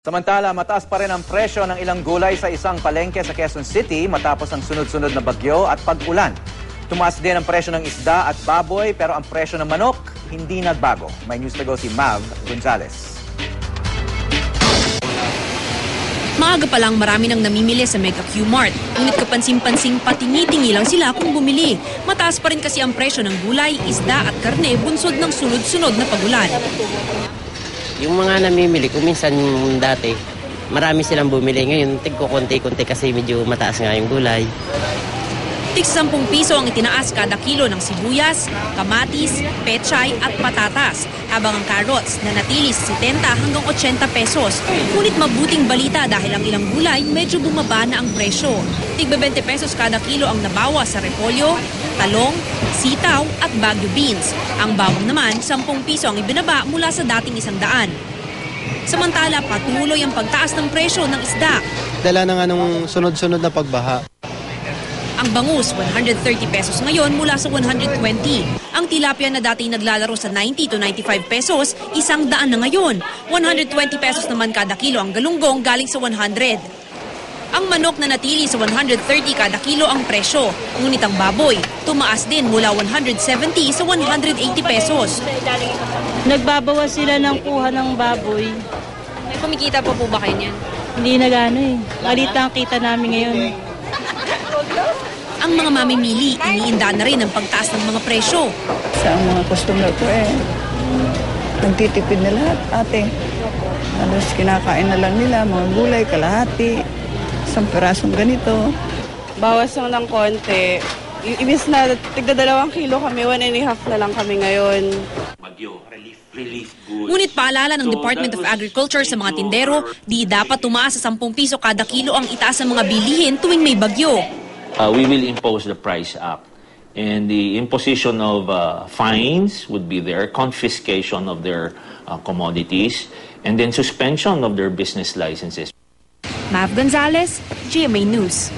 Samantala, mataas pa rin ang presyo ng ilang gulay sa isang palengke sa Quezon City matapos ang sunod-sunod na bagyo at pag-ulan. Tumaas din ang presyo ng isda at baboy pero ang presyo ng manok hindi nagbago. May news to go si Mav Gonzalez. Maaga pa lang marami nang namimili sa Mega Q-Mart. Ngunit kapansin-pansing patingi-tingi lang sila kung bumili. Mataas pa rin kasi ang presyo ng gulay, isda at karne bunsod ng sunod-sunod na pag-ulan. Yung mga namimili, kung minsan dati, marami silang bumili. Ngayon, tigko-konti-konti kasi medyo mataas nga yung gulay. Tig 10 piso ang itinaas kada kilo ng sibuyas, kamatis, pechay at patatas. Habang ang carrots nanatili sa 70 hanggang 80 pesos. Ngunit mabuting balita dahil ang ilang gulay medyo bumaba na ang presyo. Tig 20 pesos kada kilo ang nabawas sa repolyo, talong, sitaw at Baguio beans. Ang bawang naman, 10 piso ang ibinaba mula sa dating 100. Samantala, patuloy ang pagtaas ng presyo ng isda. Dala na nga nung sunod-sunod na pagbaha. Ang bangus, 130 pesos ngayon mula sa 120. Ang tilapia na dati naglalaro sa 90 to 95 pesos, 100 na ngayon. 120 pesos naman kada kilo ang galunggong galing sa 100. Ang manok na natili sa 130 kada kilo ang presyo. Ngunit ang baboy, tumaas din mula 170 sa 180 pesos. Nagbabawas sila ng kuha ng baboy. May kumikita pa po ba kayo niyan? Hindi na gano'n eh. Malit ang kita namin ngayon. Ang mga mamimili, iniinda na rin ang pagtaas ng mga presyo. Sa mga customer ko nagtitipid na lahat, ate. Halos kinakain na lang nila, mga gulay, kalahati, 1 perasong ganito. Bawas lang ng konti. Ibis na tigda 2 kilo kami, 1.5 na lang kami ngayon. Ngunit paalala ng Department of Agriculture sa mga tindero, di dapat tumaas sa 10 piso kada kilo ang itaas ng mga bilihin tuwing may bagyo. We will impose the price up. And the imposition of fines would be there, confiscation of their commodities, and then suspension of their business licenses. Mav Gonzalez, GMA News.